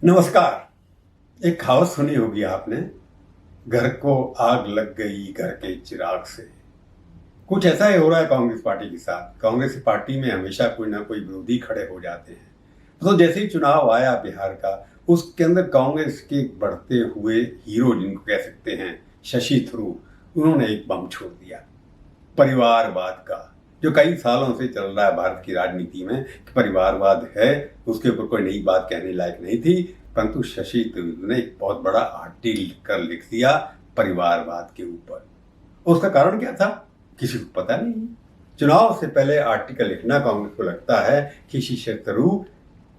नमस्कार। एक कहावत सुनी होगी आपने, घर को आग लग गई घर के चिराग से। कुछ ऐसा ही हो रहा है कांग्रेस पार्टी के साथ। कांग्रेस पार्टी में हमेशा कोई ना कोई विरोधी खड़े हो जाते हैं। तो जैसे ही चुनाव आया बिहार का, उसके अंदर कांग्रेस के बढ़ते हुए हीरो जिनको कह सकते हैं, शशि थरूर, उन्होंने एक बम छोड़ दिया परिवारवाद का, जो कई सालों से चल रहा है भारत की राजनीति में कि परिवारवाद है। उसके ऊपर कोई नई बात कहने लायक नहीं थी, परंतु शशि थरूर ने एक बहुत बड़ा आर्टिकल लिख दिया परिवारवाद के ऊपर। उसका कारण क्या था, किसी को पता नहीं। चुनाव से पहले आर्टिकल लिखना कांग्रेस को लगता है कि शशि थरूर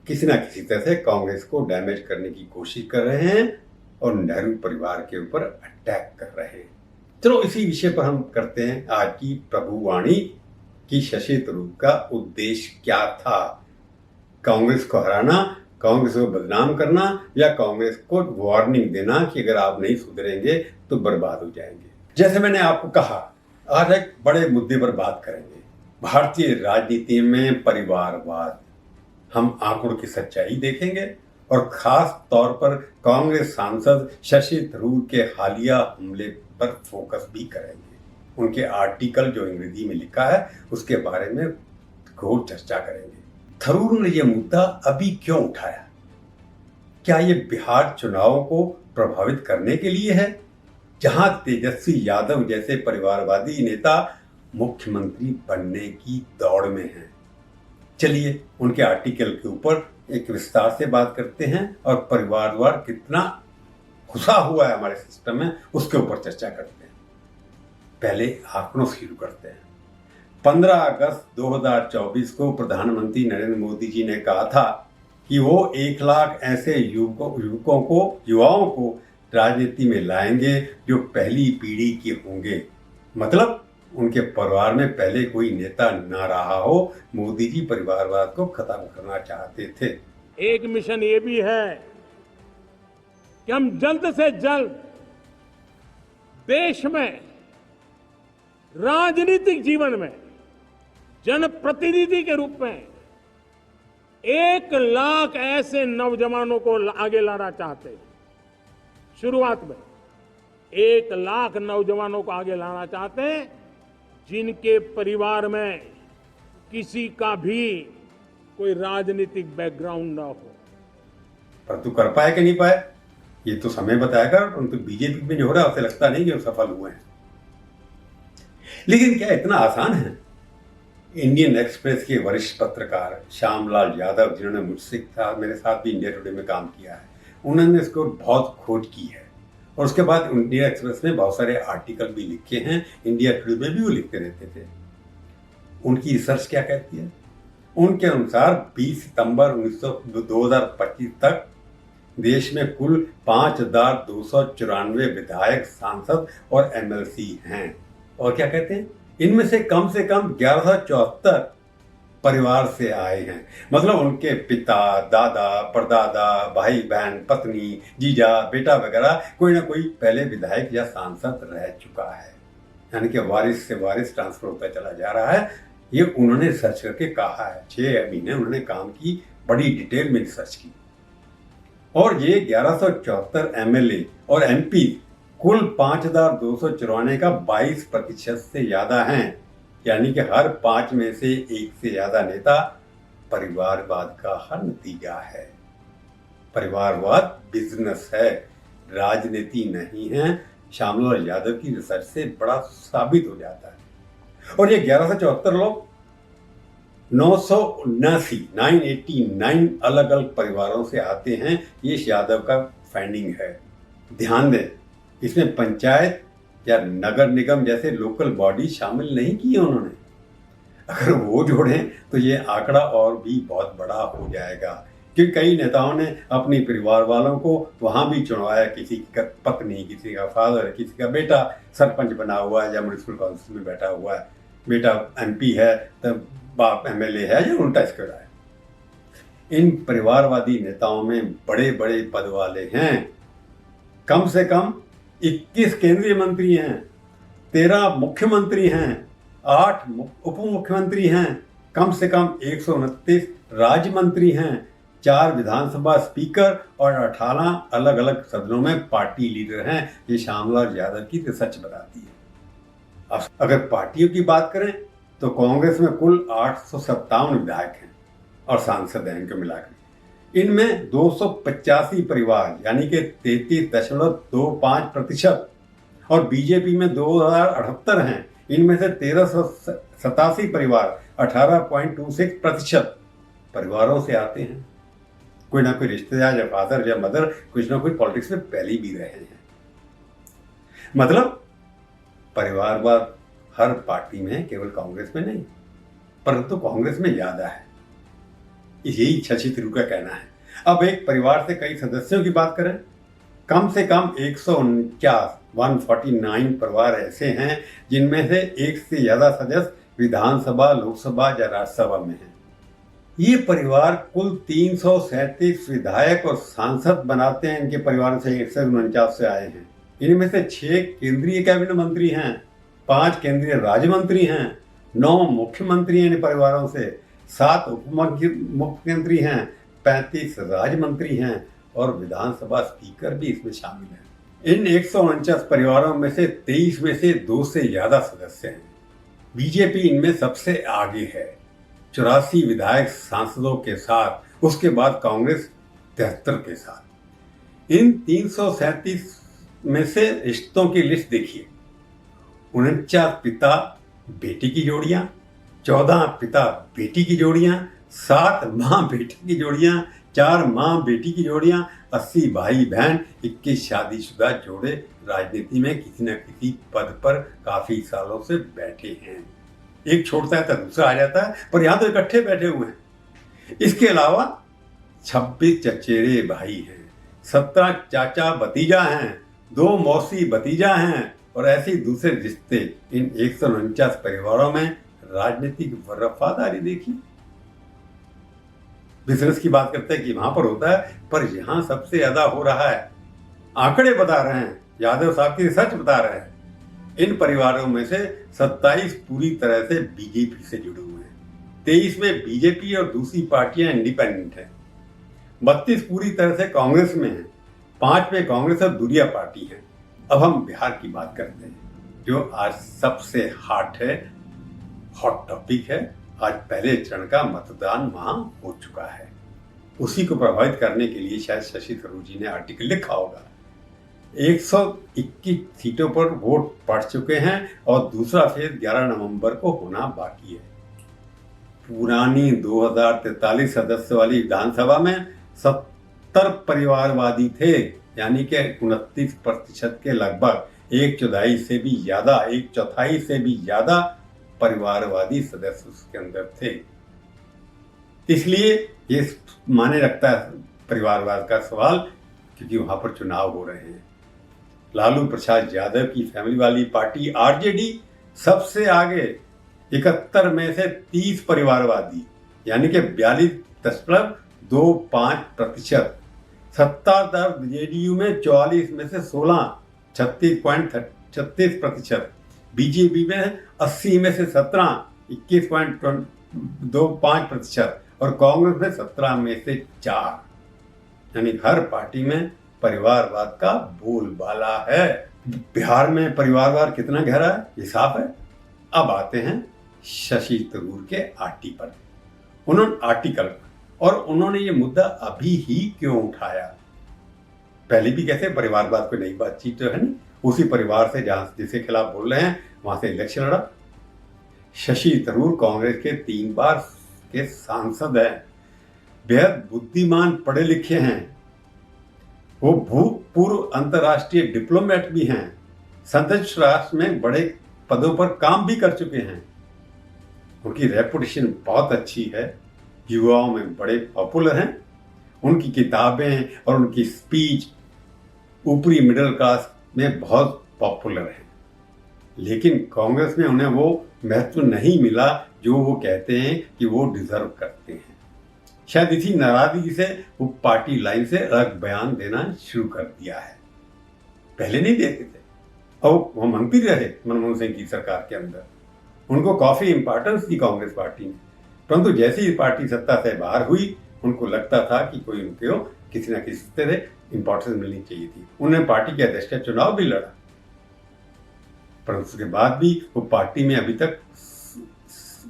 किसी ना किसी तरह से कांग्रेस को डैमेज करने की कोशिश कर रहे हैं और नेहरू परिवार के ऊपर अटैक कर रहे हैं। चलो इसी विषय पर हम करते हैं आज की प्रभुवाणी कि शशि थरूर का उद्देश्य क्या था। कांग्रेस को हराना, कांग्रेस को बदनाम करना, या कांग्रेस को वार्निंग देना कि अगर आप नहीं सुधरेंगे तो बर्बाद हो जाएंगे। जैसे मैंने आपको कहा, आज एक बड़े मुद्दे पर बात करेंगे, भारतीय राजनीति में परिवारवाद। हम आंकड़ों की सच्चाई देखेंगे और खास तौर पर कांग्रेस सांसद शशि थरूर के हालिया हमले पर फोकस भी करेंगे। उनके आर्टिकल जो अंग्रेजी में लिखा है उसके बारे में घोर चर्चा करेंगे। थरूर ने यह मुद्दा अभी क्यों उठाया? क्या ये बिहार चुनाव को प्रभावित करने के लिए है, जहां तेजस्वी यादव जैसे परिवारवादी नेता मुख्यमंत्री बनने की दौड़ में हैं? चलिए उनके आर्टिकल के ऊपर एक विस्तार से बात करते हैं और परिवारवाद कितना घुसा हुआ है हमारे सिस्टम में उसके ऊपर चर्चा करते हैं। पहले आंकड़ों से शुरू करते हैं। 15 अगस्त 2024 को प्रधानमंत्री नरेंद्र मोदी जी ने कहा था कि वो 1 लाख ऐसे युवाओं को राजनीति में लाएंगे जो पहली पीढ़ी के होंगे, मतलब उनके परिवार में पहले कोई नेता ना रहा हो। मोदी जी परिवारवाद को खत्म करना चाहते थे। एक मिशन ये भी है कि हम जल्द से जल्द देश में राजनीतिक जीवन में जनप्रतिनिधि के रूप में 1 लाख ऐसे नौजवानों को आगे लाना चाहते हैं। शुरुआत में 1 लाख नौजवानों को आगे लाना चाहते हैं जिनके परिवार में किसी का भी कोई राजनीतिक बैकग्राउंड ना हो। परंतु कर पाए कि नहीं पाए ये तो समय बताएगा। परंतु बीजेपी में जो हो रहा है उसे लगता नहीं कि वो सफल हुए हैं। लेकिन क्या इतना आसान है? इंडियन एक्सप्रेस के वरिष्ठ पत्रकार श्यामलाल यादव, जिन्होंने मुझसे मेरे साथ भी इंडिया टुडे में काम किया है, उन्होंने इसको बहुत खोज की है और उसके बाद इंडिया एक्सप्रेस में बहुत सारे आर्टिकल भी लिखे हैं। इंडिया टुडे में भी वो लिखते रहते थे। उनकी रिसर्च क्या कहती है? उनके अनुसार 20 सितंबर 2025 तक देश में कुल 5294 विधायक, सांसद और एमएलसी हैं। और क्या कहते हैं? इनमें से कम 1174 परिवार से आए हैं, मतलब उनके पिता, दादा, परदादा, भाई बहन, पत्नी, जीजा, बेटा वगैरह कोई ना कोई पहले विधायक या सांसद रह चुका है। यानी कि वारिस से वारिस ट्रांसफर होता चला जा रहा है। ये उन्होंने रिसर्च करके कहा है। 6 महीने उन्होंने काम की, बड़ी डिटेल में रिसर्च की। और ये 1174 एमएलए और एमपी कुल 5294 का 22% से ज्यादा हैं। यानी कि हर 5 में से 1 से ज्यादा नेता परिवारवाद का हर नतीजा है। परिवारवाद बिजनेस है, राजनीति नहीं है। श्यामलाल यादव की रिसर्च से बड़ा साबित हो जाता है। और ये 1174 लोग 989 अलग अलग परिवारों से आते हैं। ये यादव का फाइंडिंग है। ध्यान दें, इसमें पंचायत या नगर निगम जैसे लोकल बॉडी शामिल नहीं किए उन्होंने। अगर वो जोड़ें तो ये आंकड़ा और भी बहुत बड़ा हो जाएगा, क्योंकि कई नेताओं ने अपनी परिवार वालों को वहां भी चुनवाया। किसी का पत्नी, किसी का फादर, किसी का बेटा सरपंच बना हुआ है या म्युनिसिपल काउंसिल में बैठा हुआ है, बेटा एमपी है तब बाप एमएलए है, या उल्टा इसका है। इन परिवारवादी नेताओं में बड़े बड़े पद वाले हैं। कम से कम 21 केंद्रीय मंत्री हैं, 13 मुख्यमंत्री हैं, 8 उप मुख्यमंत्री हैं, कम से कम 129 राज्य मंत्री हैं, 4 विधानसभा स्पीकर और 18 अलग अलग सदनों में पार्टी लीडर हैं। ये श्यामलाल यादव की रिसर्च बताती है। अब अगर पार्टियों की बात करें तो कांग्रेस में कुल 857 विधायक हैं और सांसद हैं इनको मिलाकर। इनमें 285 परिवार यानी कि 33.25% और बीजेपी में 2078 हैं। इनमें से 1387 परिवार 18.26% परिवारों से आते हैं। कोई ना कोई रिश्तेदार या फादर या मदर कुछ ना कुछ पॉलिटिक्स में पहले भी रहे हैं। मतलब परिवारवाद हर पार्टी में है, केवल कांग्रेस में नहीं, परंतु कांग्रेस में ज्यादा है। यही शशि थरूर का कहना है। अब एक परिवार से कई सदस्यों की बात करें, कम से कम 149 परिवार ऐसे हैं जिनमें से एक से ज्यादा सदस्य विधानसभा, लोकसभा या राज्यसभा में हैं। ये परिवार कुल 337 विधायक और सांसद बनाते हैं। इनके परिवार से 149 से आए हैं। इनमें से 6 केंद्रीय कैबिनेट मंत्री हैं, 5 केंद्रीय राज्य मंत्री हैं, 9 मुख्यमंत्री हैं इन परिवारों से, 7 उप मुख्यमंत्री हैं, 35 राज्य मंत्री हैं और विधानसभा स्पीकर भी इसमें शामिल हैं। इन 149 परिवारों में से 23 में से 2 से ज्यादा सदस्य हैं। बीजेपी इनमें सबसे आगे है 84 विधायक सांसदों के साथ, उसके बाद कांग्रेस 73 के साथ। इन 337 में से रिश्तों की लिस्ट देखिए। 49 पिता बेटी की जोड़ियां, 14 पिता बेटी की जोड़ियां, 7 माँ बेटी की जोड़ियां, 4 माँ बेटी की जोड़ियां, 80 भाई बहन, 21 शादीशुदा जोड़े राजनीति में किसी न किसी पद पर काफी सालों से बैठे हैं। एक छोड़ता है तो दूसरा आ जाता है, पर यहाँ तो इकट्ठे बैठे हुए हैं। इसके अलावा 26 चचेरे भाई हैं, 17 चाचा भतीजा हैं, 2 मौसी भतीजा हैं और ऐसे दूसरे रिश्ते। इन 149 परिवारों में राजनीतिक वफादारी देखिए। बिजनेस की बात करते हैं कि वहां पर होता है, पर यहां सबसे ज्यादा हो रहा है। आंकड़े बता रहे हैं, यादव साहब की रिसर्च बता रहे हैं। इन परिवारों में से 27 पूरी तरह से बीजेपी से जुड़े हुए हैं, 23 में बीजेपी और दूसरी पार्टियां इंडिपेंडेंट हैं, 32 पूरी तरह से कांग्रेस में हैं, 5 में कांग्रेस और दूरिया पार्टी है। अब हम बिहार की बात करते हैं, जो आज सबसे हॉट टॉपिक है। आज पहले चरण का मतदान वहां हो चुका है। उसी को प्रभावित करने के लिए शायद शशि थरूर जी ने आर्टिकल लिखा होगा। 121 सीटों पर वोट पड़ चुके हैं और दूसरा फेज 11 नवंबर को होना बाकी है। पुरानी 2043 सदस्य वाली विधानसभा में 70 परिवारवादी थे, यानी कि 29% के लगभग 1/4 से भी ज्यादा, 1/4 से भी ज्यादा परिवारवादी सदस्य उसके अंदर थे। इसलिए ये माने रखता है परिवारवाद का सवाल, क्योंकि वहां पर चुनाव हो रहे हैं। लालू प्रसाद यादव की फैमिली वाली पार्टी आरजेडी सबसे आगे, 71 में से 30 परिवारवादी, यानी कि 42.25%। सत्ताधार जेडीयू में 44 में से 16, 36.36%। बीजेपी में 80 में से 17, 21.25% और कांग्रेस में 17 में से 4। यानी हर पार्टी में परिवारवाद का बोलबाला है। बिहार में परिवारवाद कितना गहरा है ये साफ है। अब आते हैं शशि थरूर के आर्टिकल और उन्होंने ये मुद्दा अभी ही क्यों उठाया। पहले भी कैसे परिवारवाद को नई बातचीत तो है नहीं, उसी परिवार से जहां जिसके खिलाफ बोल रहे हैं वहां से इलेक्शन लड़ा। शशि थरूर कांग्रेस के 3 बार के सांसद हैं, बेहद बुद्धिमान पढ़े लिखे हैं, वो भूतपूर्व अंतर्राष्ट्रीय डिप्लोमेट भी हैं, सदस्य राष्ट्र में बड़े पदों पर काम भी कर चुके हैं। उनकी रेपुटेशन बहुत अच्छी है, युवाओं में बड़े पॉपुलर हैं। उनकी किताबें और उनकी स्पीच ऊपरी मिडिल क्लास में बहुत पॉपुलर है। लेकिन कांग्रेस में उन्हें वो महत्व नहीं मिला जो वो कहते हैं कि वो डिजर्व करते हैं। शायद इसी नाराजगी से वो पार्टी लाइन से अलग बयान देना शुरू कर दिया है। पहले नहीं देते थे और वो मंत्री रहे मनमोहन सिंह की सरकार के अंदर, उनको काफी इंपॉर्टेंस दी कांग्रेस पार्टी ने। परंतु जैसे ही पार्टी सत्ता से बाहर हुई उनको लगता था कि कोई उनको किसी न किसी तरह इंपॉर्टेंस मिलनी चाहिए थी। उन्होंने पार्टी के अध्यक्ष का चुनाव भी लड़ा, पर उसके बाद भी वो पार्टी में अभी तक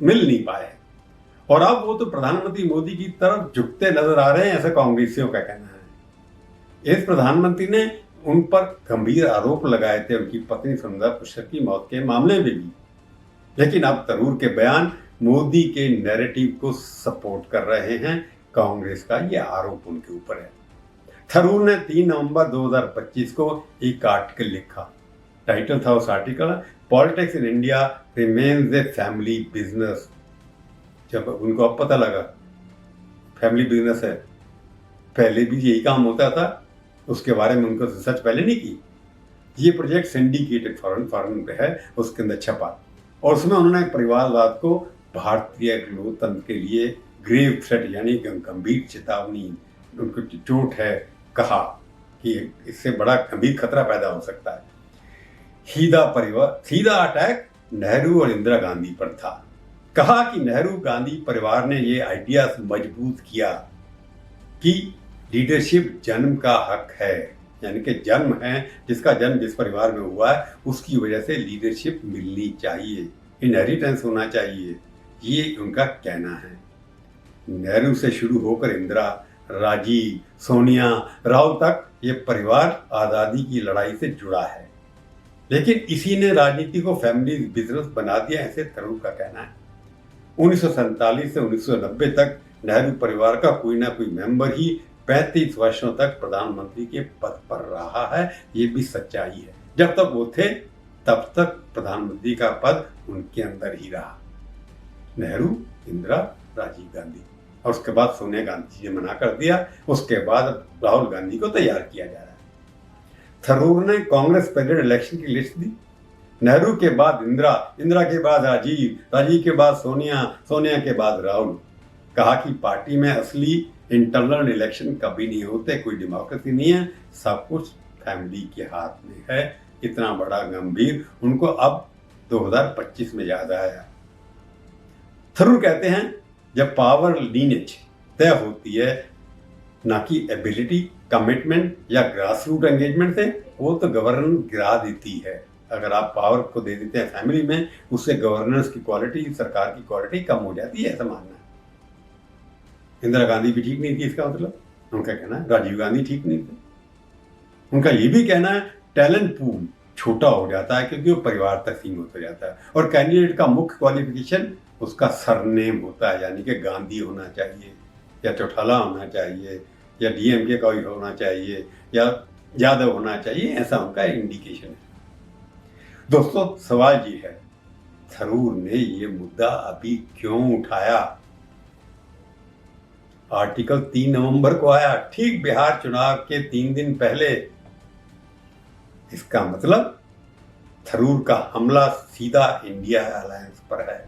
मिल नहीं पाए। और अब वो तो प्रधानमंत्री मोदी की तरफ झुकते नजर आ रहे हैं, ऐसा कांग्रेसियों का कहना है। इस प्रधानमंत्री ने उन पर गंभीर आरोप लगाए थे उनकी पत्नी सुंदरा पुष्कर की मौत के मामले में भी, लेकिन अब थरूर के बयान मोदी के नैरेटिव को सपोर्ट कर रहे हैं। कांग्रेस का ये आरोप उनके ऊपर है। थरूर ने 3 नवंबर 2025 को एक आर्टिकल लिखा। टाइटल था उस article, politics in India remains a family business. जब उनको अब पता लगा फैमिली बिजनेस है, पहले भी यही काम होता था, उसके बारे में उनको रिसर्च पहले नहीं की। ये प्रोजेक्ट सिंडिकेटेड फॉरेन है, उसके अंदर छपा और उसमें उन्होंने परिवारवाद को भारतीय लोकतंत्र के लिए ग्रेव थ्रेट यानी गंभीर चेतावनी, उनको चोट है, कहा कि इससे बड़ा गंभीर खतरा पैदा हो सकता है। सीधा अटैक नेहरू और इंदिरा गांधी पर था। कहा कि नेहरू गांधी परिवार ने ये आइडिया मजबूत किया कि लीडरशिप जन्म का हक है, यानी कि जन्म है, जिसका जन्म जिस परिवार में हुआ है उसकी वजह से लीडरशिप मिलनी चाहिए, इनहेरिटेंस होना चाहिए, ये उनका कहना है। नेहरू से शुरू होकर इंदिरा, राजीव, सोनिया, राहुल तक ये परिवार आज़ादी की लड़ाई से जुड़ा है, लेकिन इसी ने राजनीति को फैमिली बिजनेस बना दिया, ऐसे थरूर का कहना है। 1947 से 1990 तक नेहरू परिवार का कोई ना कोई मेंबर ही 35 वर्षों तक प्रधानमंत्री के पद पर रहा है, ये भी सच्चाई है। जब तक वो थे तब तक प्रधानमंत्री का पद उनके अंदर ही रहा। नेहरू, इंदिरा, राजीव गांधी, और उसके बाद सोनिया गांधी जी ने मना कर दिया। उसके बाद राहुल गांधी को तैयार किया जा रहा है। थरूर ने कांग्रेस प्रेसिडेंट इलेक्शन की लिस्ट दी। नेहरू के बाद इंदिरा, इंदिरा के बाद राजीव, राजीव के बाद सोनिया, सोनिया के बाद राहुल। कहा कि पार्टी में असली इंटरनल इलेक्शन कभी नहीं होते, कोई डेमोक्रेसी नहीं है, सब कुछ फैमिली के हाथ में है। इतना बड़ा गंभीर उनको अब 2025 में याद आया। थरूर कहते हैं जब पावर लीनेज तय होती है ना कि एबिलिटी, कमिटमेंट या ग्रास रूट एंगेजमेंट से, वो तो गवर्नेंस गिरा देती है। अगर आप पावर को दे देते हैं फैमिली में, उससे गवर्नेंस की क्वालिटी, सरकार की क्वालिटी कम हो जाती है, ऐसा मानना है। इंदिरा गांधी भी ठीक नहीं थी, इसका मतलब उनका कहना है। राजीव गांधी ठीक नहीं थे। उनका ये भी कहना है टैलेंट पूल छोटा हो जाता है क्योंकि वो परिवार तक सीमित हो जाता है, और कैंडिडेट का मुख्य क्वालिफिकेशन उसका सरनेम होता है, यानी कि गांधी होना चाहिए या चौटाला होना चाहिए या डीएमके का होना चाहिए या यादव होना चाहिए, ऐसा उनका इंडिकेशन है। दोस्तों, सवाल ये है, थरूर ने ये मुद्दा अभी क्यों उठाया? आर्टिकल 3 नवंबर को आया, ठीक बिहार चुनाव के 3 दिन पहले। इसका मतलब थरूर का हमला सीधा इंडिया अलायंस पर है।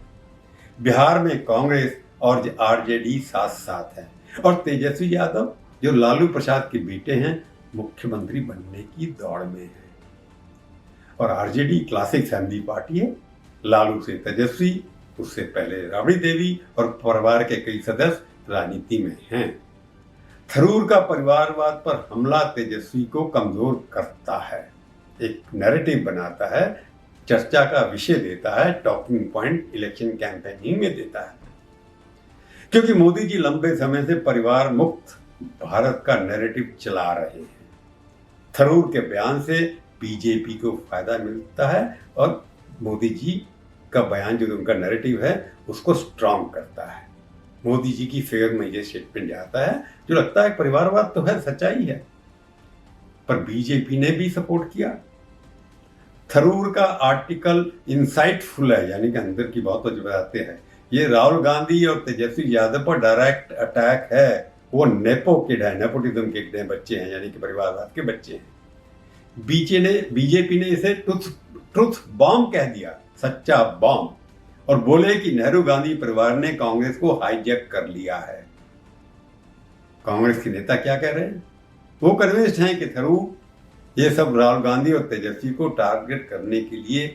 बिहार में कांग्रेस और आरजेडी साथ साथ है, और तेजस्वी यादव जो लालू प्रसाद के बेटे हैं, मुख्यमंत्री बनने की दौड़ में है। और आरजेडी क्लासिक फैमिली पार्टी है। लालू से तेजस्वी, उससे पहले राबड़ी देवी और परिवार के कई सदस्य राजनीति में हैं। थरूर का परिवारवाद पर हमला तेजस्वी को कमजोर करता है, एक नैरेटिव बनाता है, चर्चा का विषय देता है, टॉकिंग पॉइंट इलेक्शन कैंपेनिंग में देता है। क्योंकि मोदी जी लंबे समय से परिवार मुक्त भारत का नैरेटिव चला रहे हैं। थरूर के बयान से बीजेपी को फायदा मिलता है और मोदी जी का बयान जो उनका नैरेटिव है उसको स्ट्रांग करता है। मोदी जी की फेवर में ये स्टेटमेंट आता है जो लगता है परिवारवाद तो है, सच्चाई है, पर बीजेपी ने भी सपोर्ट किया। थरूर का आर्टिकल इंसाइटफुल है, यानी कि अंदर की बातों जो बताते हैं। ये राहुल गांधी और तेजस्वी यादव पर डायरेक्ट अटैक है। वो नेपो किड है, नेपोटिज्म के बच्चे हैं, यानी कि परिवारवाद के बच्चे हैं। बीजेपी ने इसे ट्रुथ बॉम्ब कह दिया, सच्चा बॉम्ब, और बोले कि नेहरू गांधी परिवार ने कांग्रेस को हाईजैक कर लिया है। कांग्रेस के नेता क्या कह रहे हैं? वो कन्विंस्ड हैं कि थरूर ये सब राहुल गांधी और तेजस्वी को टारगेट करने के लिए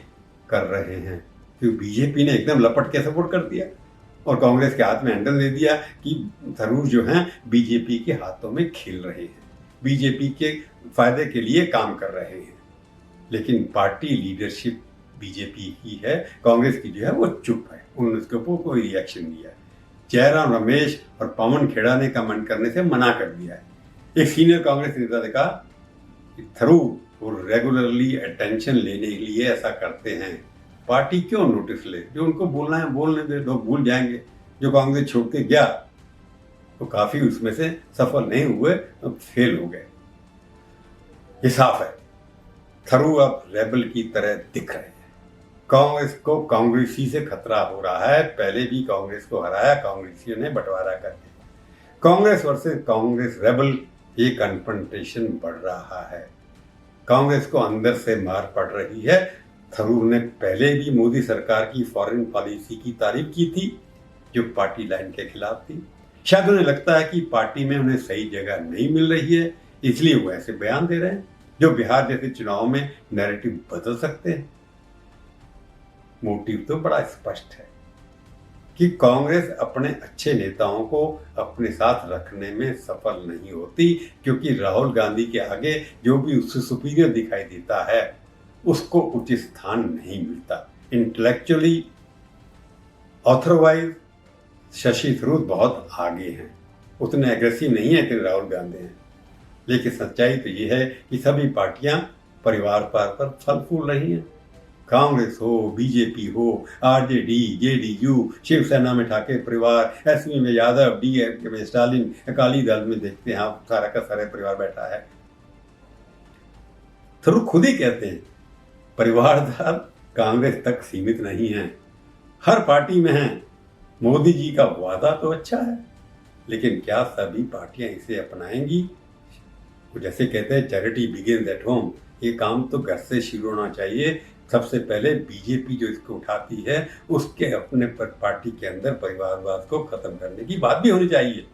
कर रहे हैं, क्योंकि बीजेपी ने एकदम लपट के सपोर्ट कर दिया। और कांग्रेस के हाथ में हैंडल दे दिया कि थरूर जो हैं बीजेपी के हाथों में खेल रहे हैं, बीजेपी के फायदे के लिए काम कर रहे हैं। लेकिन पार्टी लीडरशिप बीजेपी की है, कांग्रेस की जो है वो चुप है, उन्होंने उसके ऊपर कोई रिएक्शन नहीं दिया। जयराम रमेश और पवन खेड़ा ने कमेंट करने से मना कर दिया है। एक सीनियर कांग्रेस नेता ने कहा कि थरूर वो रेगुलरली अटेंशन लेने के लिए ऐसा करते हैं, पार्टी क्यों नोटिस ले, जो उनको बोलना है बोलने दे, लोग भूल जाएंगे। जो कांग्रेस छोड़ के गया तो काफी उसमें से सफल नहीं हुए, तो फेल हो गए। ये साफ है, थरूर अब रेबल की तरह दिख रहे हैं। कांग्रेस को कांग्रेसी से खतरा हो रहा है, पहले भी कांग्रेस को हराया कांग्रेसियों ने बंटवारा करके। कांग्रेस वर्सेस कांग्रेस रेबल ये कन्फ्रंटेशन बढ़ रहा है, कांग्रेस को अंदर से मार पड़ रही है। थरूर ने पहले भी मोदी सरकार की फॉरेन पॉलिसी की तारीफ की थी जो पार्टी लाइन के खिलाफ थी। शायद उन्हें लगता है कि पार्टी में उन्हें सही जगह नहीं मिल रही है, इसलिए वो ऐसे बयान दे रहे हैं जो बिहार जैसे चुनाव में नैरेटिव बदल सकते हैं। मोटिव तो बड़ा स्पष्ट है कि कांग्रेस अपने अच्छे नेताओं को अपने साथ रखने में सफल नहीं होती, क्योंकि राहुल गांधी के आगे जो भी उससे सुपीरियर दिखाई देता है उसको उचित स्थान नहीं मिलता। इंटेलेक्चुअली ऑथरवाइज शशि थरूर बहुत आगे हैं, उतने एग्रेसिव नहीं है कि राहुल गांधी हैं। लेकिन सच्चाई तो ये है कि सभी पार्टियां परिवार पर फल फूल रही हैं। कांग्रेस हो, बीजेपी हो, आरजेडी, जेडीयू, शिवसेना में ठाकरे परिवार, एसपी में यादव, डीएमके में स्टालिन, अकाली दल में देखते हैं आप सारा का सारा परिवार बैठा है। थरूर खुद ही कहते हैं परिवारवाद कांग्रेस तक सीमित नहीं है, हर पार्टी में है। मोदी जी का वादा तो अच्छा है, लेकिन क्या सभी पार्टियां इसे अपनाएंगी? वो जैसे कहते हैं चैरिटी बिगिंस एट होम, ये काम तो घर से शुरू होना चाहिए। सबसे पहले बीजेपी जो इसको उठाती है उसके अपने पार्टी के अंदर परिवारवाद को खत्म करने की बात भी होनी चाहिए।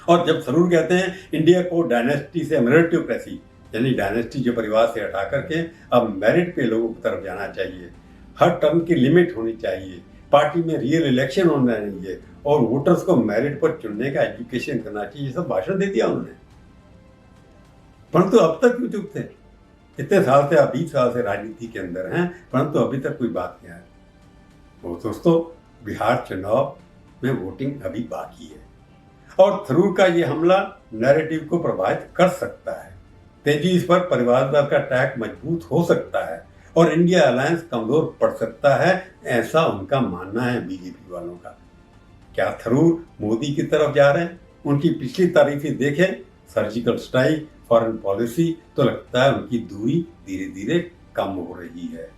और जब थरूर कहते हैं इंडिया को डायनेस्टी से मेरिटोक्रेसी, यानी डायनेस्टी जो परिवार से हटा करके अब मेरिट पे लोगों की तरफ जाना चाहिए, हर टर्म की लिमिट होनी चाहिए, पार्टी में रियल इलेक्शन होना चाहिए और वोटर्स को मेरिट पर चुनने का एजुकेशन करना चाहिए, ये सब भाषण दे दिया उन्होंने। परंतु अब तक क्यों चुप थे? इतने साल से, आप 20 साल से राजनीति के अंदर हैं, परंतु अभी तक कोई बात नहीं आई। वो दोस्तों, बिहार चुनाव में वोटिंग अभी बाकी है और थरूर का ये हमला नैरेटिव को प्रभावित कर सकता है। तेजी इस पर परिवारवाद का टैग मजबूत हो सकता है और इंडिया अलायंस कमजोर पड़ सकता है, ऐसा उनका मानना है बीजेपी वालों का। क्या थरूर मोदी की तरफ जा रहे हैं? उनकी पिछली तारीफें देखें, सर्जिकल स्ट्राइक, फॉरेन पॉलिसी, तो लगता है उनकी दूरी धीरे धीरे कम हो रही है।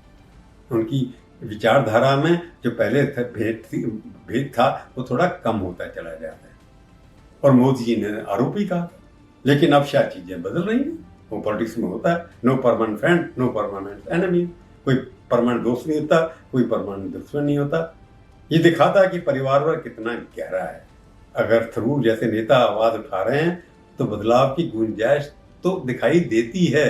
उनकी विचारधारा में जो पहले भेद था वो थोड़ा कम होता चला जाता है। और मोदी जी ने आरोप ही कहा, लेकिन अब शायद चीजें बदल रही हैं। वो पॉलिटिक्स में होता है, no permanent friend, no permanent enemy, कोई परमानेंट दोस्त नहीं होता, कोई परमानेंट दुश्मन नहीं होता। ये दिखाता है कि परिवारवाद कितना गहरा है। अगर थरूर जैसे नेता आवाज उठा रहे हैं तो बदलाव की गुंजाइश तो दिखाई देती है,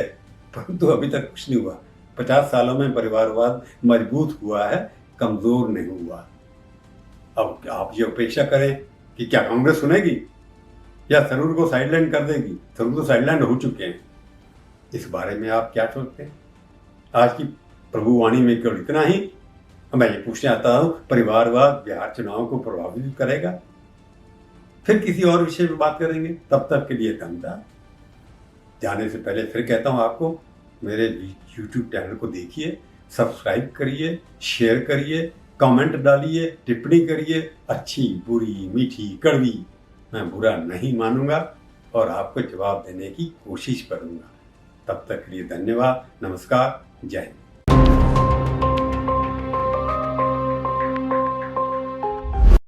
परंतु अभी तक कुछ नहीं हुआ। 50 सालों में परिवारवाद मजबूत हुआ है, कमजोर नहीं हुआ। अब आप ये अपेक्षा करें कि क्या कांग्रेस सुनेगी या थरूर को साइडलाइन कर देगी? थरूर तो साइडलाइन हो चुके हैं। इस बारे में आप क्या सोचते हैं? आज की प्रभुवाणी में केवल इतना ही। मैं ये पूछना चाहता हूं, परिवारवाद बिहार चुनाव को प्रभावित करेगा? फिर किसी और विषय में बात करेंगे, तब तक के लिए धन्यवाद। जाने से पहले फिर कहता हूं आपको, मेरे YouTube चैनल को देखिए, सब्सक्राइब करिए, शेयर करिए, कमेंट डालिए, टिप्पणी करिए, अच्छी, बुरी, मीठी, कड़वी, मैं बुरा नहीं मानूंगा और आपको जवाब देने की कोशिश करूंगा। तब तक के लिए धन्यवाद, नमस्कार, जय हिंद।